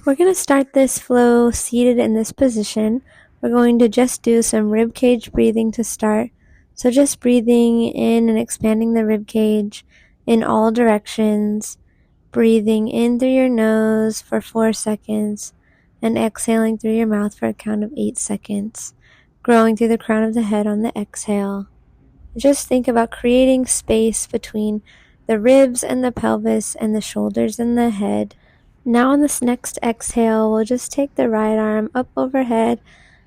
We're going to start this flow seated in this position. We're going to just do some rib cage breathing to start. So just breathing in and expanding the rib cage in all directions. Breathing in through your nose for 4 seconds and exhaling through your mouth for a count of 8 seconds. Growing through the crown of the head on the exhale. Just think about creating space between the ribs and the pelvis and the shoulders and the head. Now on this next exhale, we'll just take the right arm up overhead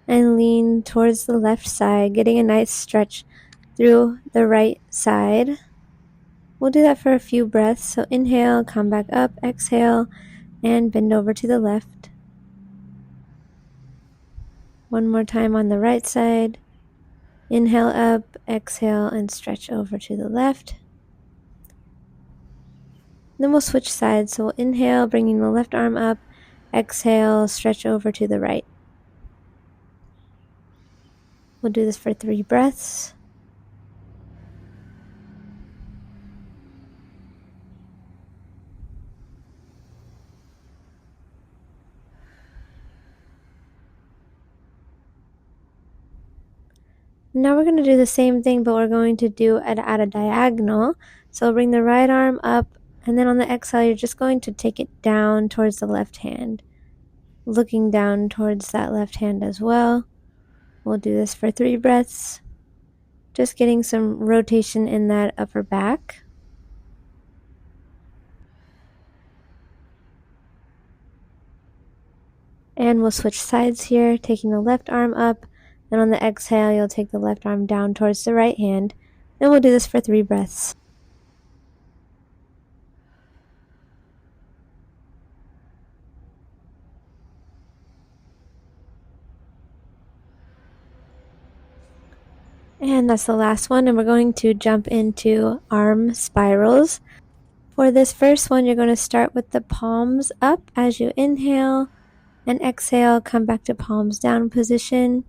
and lean towards the left side, getting a nice stretch through the right side. We'll do that for a few breaths. So inhale, come back up, exhale, and bend over to the left. One more time on the right side. Inhale up, exhale, and stretch over to the left. Then we'll switch sides. So we'll inhale, bringing the left arm up, exhale, stretch over to the right. We'll do this for 3 breaths. Now we're going to do the same thing, but we're going to do it at a diagonal. So bring the right arm up, and then on the exhale, you're just going to take it down towards the left hand. Looking down towards that left hand as well. We'll do this for 3 breaths. Just getting some rotation in that upper back. And we'll switch sides here, taking the left arm up. Then on the exhale, you'll take the left arm down towards the right hand. And we'll do this for 3 breaths. And that's the last one, and we're going to jump into arm spirals. For this first one, you're going to start with the palms up as you inhale, and exhale, come back to palms down position.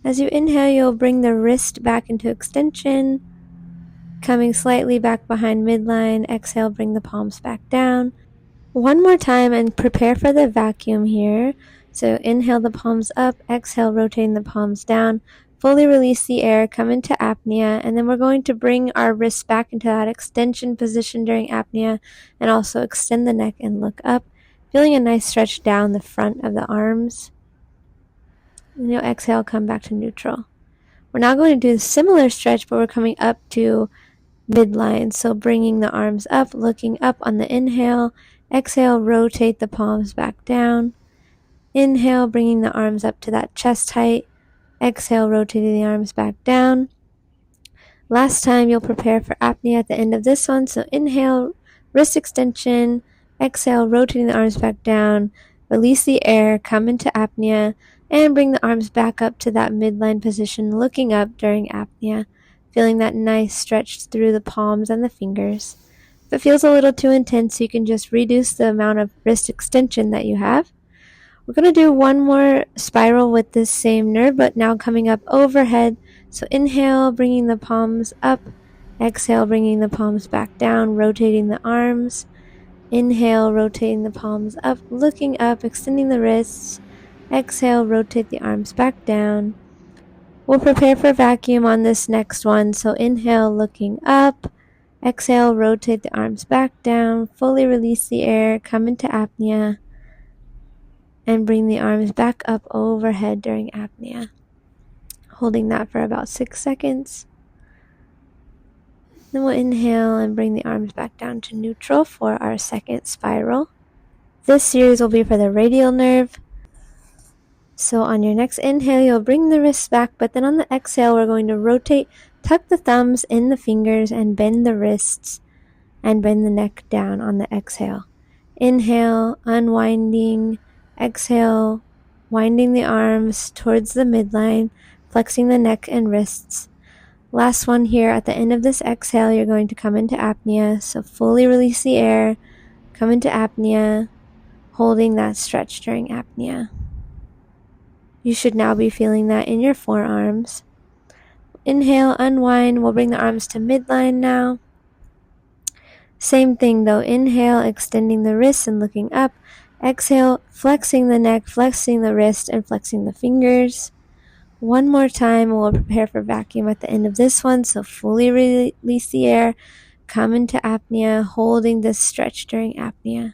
As you inhale, you'll bring the wrist back into extension, coming slightly back behind midline. Exhale, bring the palms back down. One more time and prepare for the vacuum here. So inhale the palms up, exhale, rotating the palms down. Fully release the air, come into apnea, and then we're going to bring our wrists back into that extension position during apnea and also extend the neck and look up, feeling a nice stretch down the front of the arms. And you'll exhale, come back to neutral. We're now going to do a similar stretch, but we're coming up to midline. So bringing the arms up, looking up on the inhale. Exhale, rotate the palms back down. Inhale, bringing the arms up to that chest height. Exhale, rotating the arms back down. Last time, you'll prepare for apnea at the end of this one. So inhale, wrist extension. Exhale, rotating the arms back down. Release the air, come into apnea, and bring the arms back up to that midline position, looking up during apnea, feeling that nice stretch through the palms and the fingers. If it feels a little too intense, you can just reduce the amount of wrist extension that you have. We're going to do one more spiral with this same nerve, but now coming up overhead. So inhale, bringing the palms up. Exhale, bringing the palms back down, rotating the arms. Inhale, rotating the palms up, looking up, extending the wrists. Exhale, rotate the arms back down. We'll prepare for vacuum on this next one. So inhale, looking up. Exhale, rotate the arms back down. Fully release the air, come into apnea. And bring the arms back up overhead during apnea. Holding that for about 6 seconds. Then we'll inhale and bring the arms back down to neutral for our second spiral. This series will be for the radial nerve. So on your next inhale, you'll bring the wrists back, but then on the exhale, we're going to rotate, tuck the thumbs in the fingers, and bend the wrists, and bend the neck down on the exhale. Inhale, unwinding. Exhale, winding the arms towards the midline, flexing the neck and wrists. Last one here. At the end of this exhale, you're going to come into apnea. So fully release the air, come into apnea, holding that stretch during apnea. You should now be feeling that in your forearms. Inhale, unwind. We'll bring the arms to midline now. Same thing though. Inhale, extending the wrists and looking up. Exhale, flexing the neck, flexing the wrist, and flexing the fingers. One more time, and we'll prepare for vacuum at the end of this one. So fully release the air, come into apnea, holding this stretch during apnea.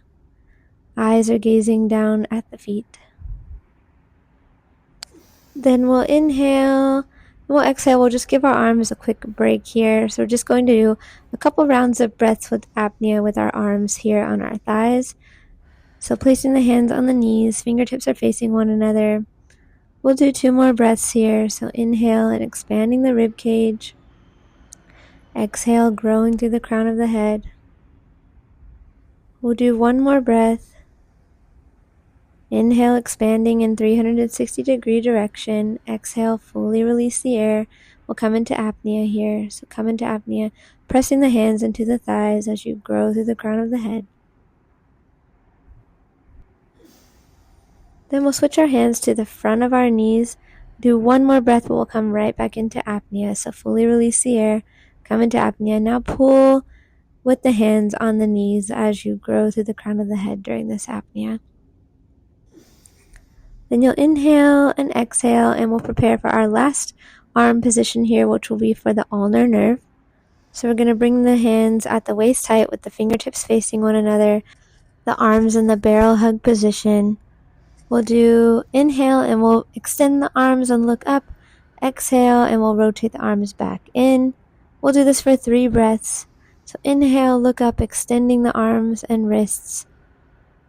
Eyes are gazing down at the feet. Then we'll inhale, we'll exhale. We'll just give our arms a quick break here. So we're just going to do a couple rounds of breaths with apnea with our arms here on our thighs. So placing the hands on the knees, fingertips are facing one another. We'll do 2 more breaths here. So inhale and expanding the rib cage. Exhale, growing through the crown of the head. We'll do 1 more breath. Inhale, expanding in 360-degree direction. Exhale, fully release the air. We'll come into apnea here. So come into apnea, pressing the hands into the thighs as you grow through the crown of the head. Then we'll switch our hands to the front of our knees. Do 1 more breath, but we'll come right back into apnea. So fully release the air. Come into apnea. Now pull with the hands on the knees as you grow through the crown of the head during this apnea. Then you'll inhale and exhale, and we'll prepare for our last arm position here, which will be for the ulnar nerve. So we're going to bring the hands at the waist height with the fingertips facing one another, the arms in the barrel hug position. We'll do inhale and we'll extend the arms and look up. Exhale and we'll rotate the arms back in. We'll do this for 3 breaths. So inhale, look up, extending the arms and wrists.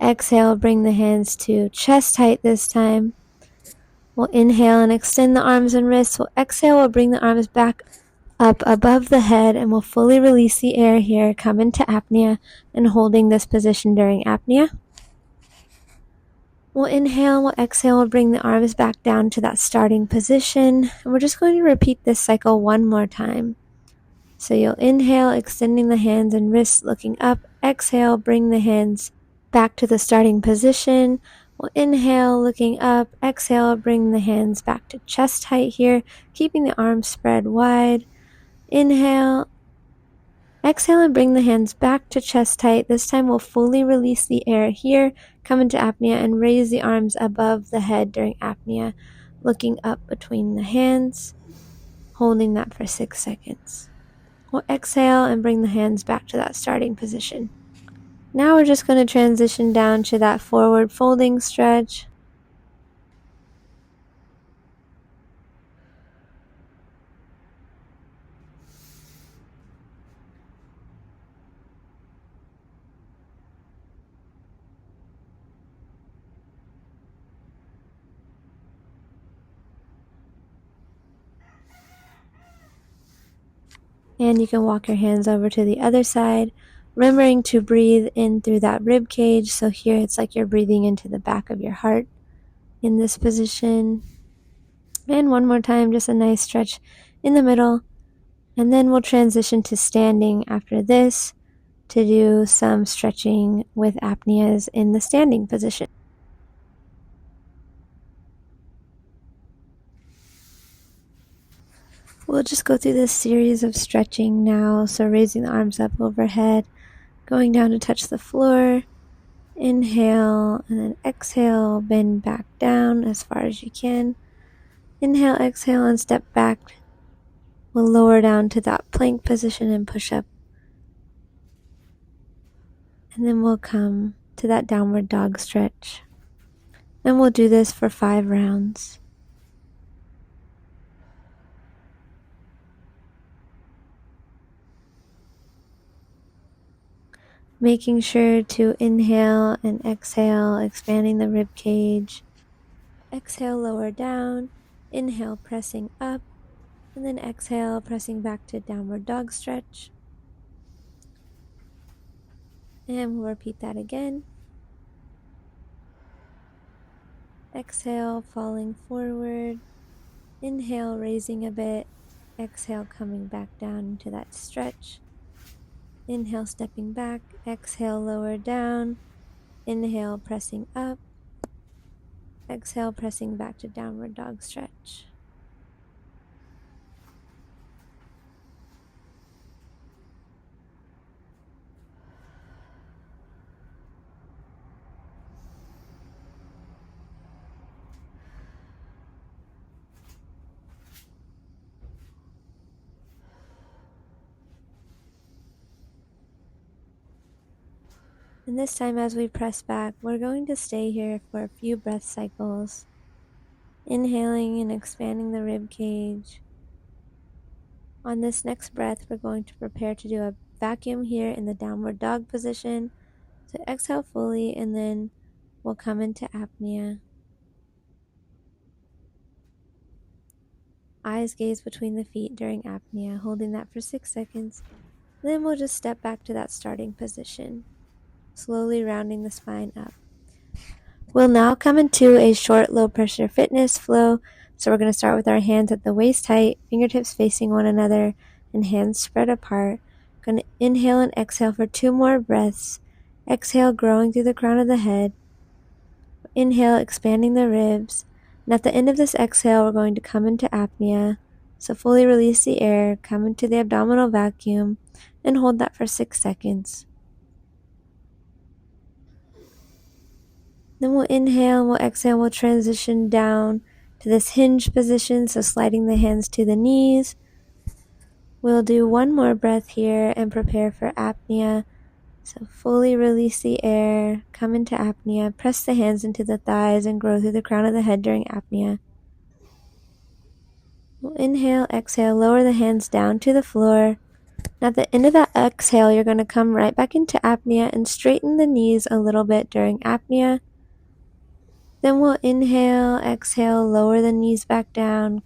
Exhale, bring the hands to chest height this time. We'll inhale and extend the arms and wrists. We'll exhale, we'll bring the arms back up above the head, and we'll fully release the air here. Come into apnea and holding this position during apnea. We'll inhale, we'll exhale, we'll bring the arms back down to that starting position. And we're just going to repeat this cycle 1 more time. So you'll inhale, extending the hands and wrists, looking up. Exhale, bring the hands back to the starting position. We'll inhale, looking up. Exhale, bring the hands back to chest height here, keeping the arms spread wide. Inhale, exhale, and bring the hands back to chest height. This time we'll fully release the air here, come into apnea, and raise the arms above the head during apnea, looking up between the hands, holding that for 6 seconds. We'll exhale and bring the hands back to that starting position. Now we're just going to transition down to that forward folding stretch. And you can walk your hands over to the other side, remembering to breathe in through that rib cage. So here it's like you're breathing into the back of your heart in this position. And one more time, just a nice stretch in the middle. And then we'll transition to standing after this to do some stretching with apneas in the standing position. We'll just go through this series of stretching now. So raising the arms up overhead, going down to touch the floor. Inhale and then exhale, bend back down as far as you can. Inhale, exhale, and step back. We'll lower down to that plank position and push up. And then we'll come to that downward dog stretch. And we'll do this for 5 rounds. Making sure to inhale and exhale, expanding the rib cage. Exhale, lower down. Inhale, pressing up. And then exhale, pressing back to downward dog stretch. And we'll repeat that again. Exhale, falling forward. Inhale, raising a bit. Exhale, coming back down into that stretch. Inhale, stepping back. Exhale, lower down. Inhale, pressing up. Exhale, pressing back to downward dog stretch. And this time as we press back, we're going to stay here for a few breath cycles, inhaling and expanding the rib cage. On this next breath, we're going to prepare to do a vacuum here in the downward dog position. So exhale fully, and then we'll come into apnea. Eyes gaze between the feet during apnea, holding that for 6 seconds. Then we'll just step back to that starting position, slowly rounding the spine up. We'll now come into a short low pressure fitness flow. So we're going to start with our hands at the waist height, fingertips facing one another, and hands spread apart. Going to inhale and exhale for 2 more breaths. Exhale, growing through the crown of the head. Inhale, expanding the ribs. And at the end of this exhale, we're going to come into apnea. So fully release the air, come into the abdominal vacuum, and hold that for 6 seconds. Then we'll inhale and we'll exhale, we'll transition down to this hinge position, so sliding the hands to the knees. We'll do 1 more breath here and prepare for apnea. So fully release the air, come into apnea, press the hands into the thighs and grow through the crown of the head during apnea. We'll inhale, exhale, lower the hands down to the floor. And at the end of that exhale, you're going to come right back into apnea and straighten the knees a little bit during apnea. Then we'll inhale, exhale, lower the knees back down.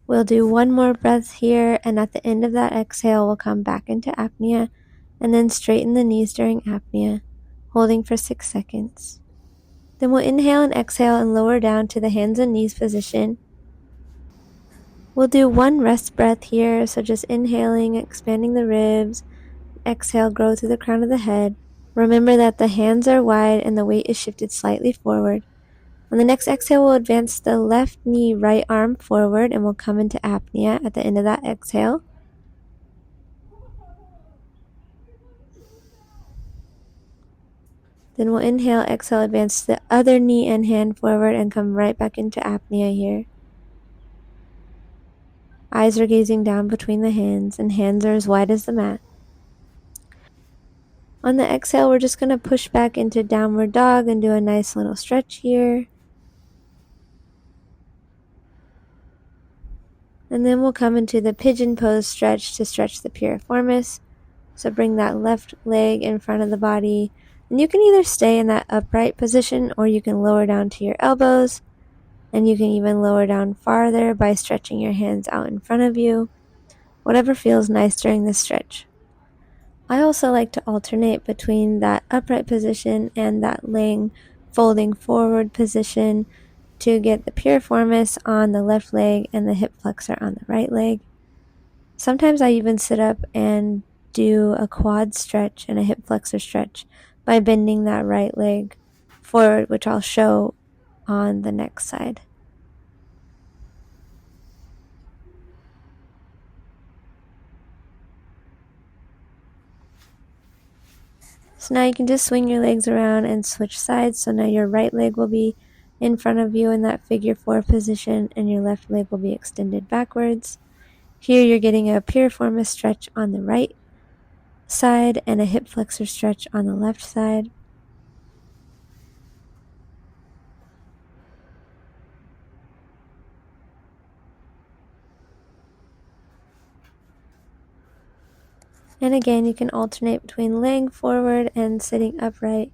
We'll do 1 more breath here, and at the end of that exhale, we'll come back into apnea and then straighten the knees during apnea, holding for 6 seconds. Then we'll inhale and exhale and lower down to the hands and knees position. We'll do 1 rest breath here, so just inhaling, expanding the ribs. Exhale, grow through the crown of the head. Remember that the hands are wide and the weight is shifted slightly forward. On the next exhale, we'll advance the left knee, right arm forward, and we'll come into apnea at the end of that exhale. Then we'll inhale, exhale, advance the other knee and hand forward and come right back into apnea here. Eyes are gazing down between the hands, and hands are as wide as the mat. On the exhale, we're just going to push back into downward dog and do a nice little stretch here. And then we'll come into the pigeon pose stretch to stretch the piriformis. So bring that left leg in front of the body. And you can either stay in that upright position or you can lower down to your elbows. And you can even lower down farther by stretching your hands out in front of you. Whatever feels nice during this stretch. I also like to alternate between that upright position and that laying folding forward position to get the piriformis on the left leg and the hip flexor on the right leg. Sometimes I even sit up and do a quad stretch and a hip flexor stretch by bending that right leg forward, which I'll show on the next side. So now you can just swing your legs around and switch sides. So now your right leg will be in front of you in that figure 4 position and your left leg will be extended backwards. Here you're getting a piriformis stretch on the right side and a hip flexor stretch on the left side. And again, you can alternate between laying forward and sitting upright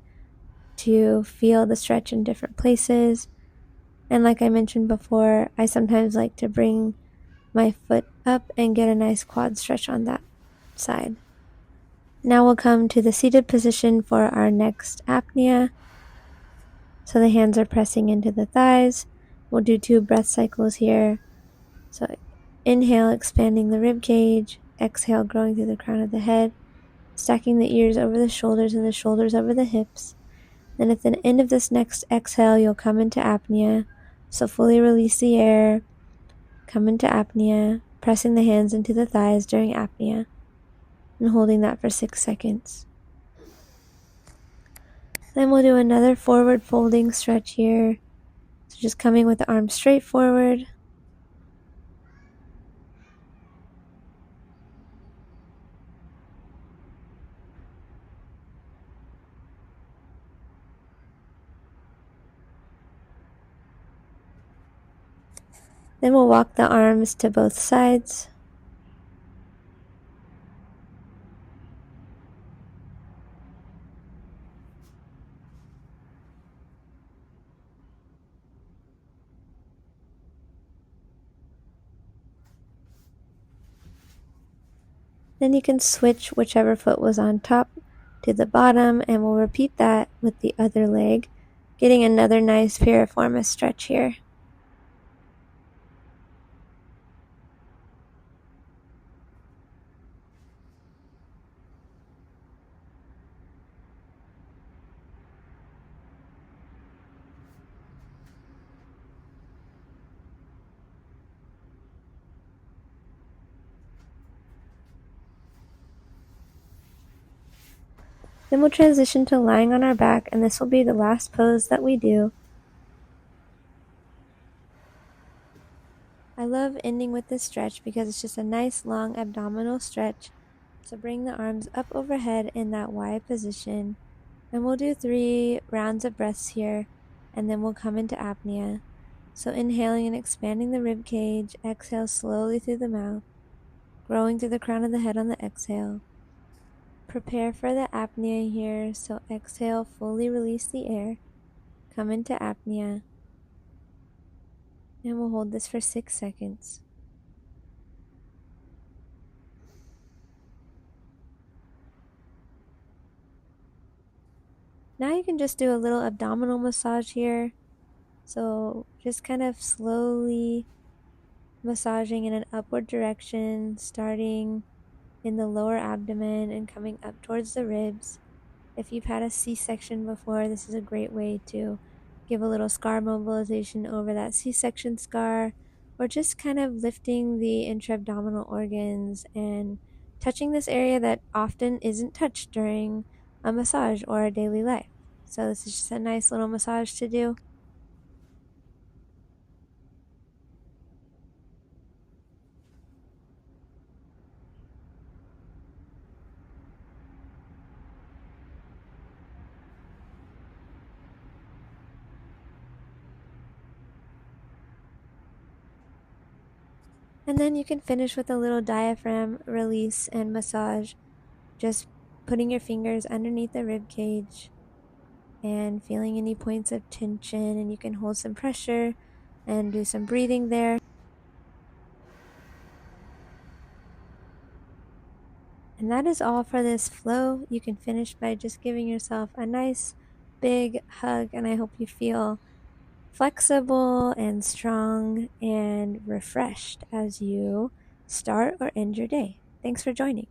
to feel the stretch in different places. And like I mentioned before, I sometimes like to bring my foot up and get a nice quad stretch on that side. Now we'll come to the seated position for our next apnea. So the hands are pressing into the thighs. We'll do 2 breath cycles here. So inhale, expanding the rib cage. Exhale, growing through the crown of the head. Stacking the ears over the shoulders and the shoulders over the hips. Then at the end of this next exhale, you'll come into apnea. So fully release the air. Come into apnea, pressing the hands into the thighs during apnea and holding that for 6 seconds. Then we'll do another forward folding stretch here. So just coming with the arms straight forward. Then we'll walk the arms to both sides. Then you can switch whichever foot was on top to the bottom, and we'll repeat that with the other leg, getting another nice piriformis stretch here. Then we'll transition to lying on our back, and this will be the last pose that we do. I love ending with this stretch because it's just a nice long abdominal stretch. So bring the arms up overhead in that Y position. And we'll do 3 rounds of breaths here, and then we'll come into apnea. So inhaling and expanding the rib cage, exhale slowly through the mouth, growing through the crown of the head on the exhale. Prepare for the apnea here, so exhale, fully release the air, come into apnea, and we'll hold this for 6 seconds. Now you can just do a little abdominal massage here. So just kind of slowly massaging in an upward direction, starting in the lower abdomen and coming up towards the ribs. If you've had a C-section before, this is a great way to give a little scar mobilization over that C-section scar, or just kind of lifting the intra-abdominal organs and touching this area that often isn't touched during a massage or a daily life. So this is just a nice little massage to do. And then you can finish with a little diaphragm release and massage, just putting your fingers underneath the rib cage and feeling any points of tension, and you can hold some pressure and do some breathing there. And that is all for this flow. You can finish by just giving yourself a nice big hug, and I hope you feel flexible and strong and refreshed as you start or end your day. Thanks for joining.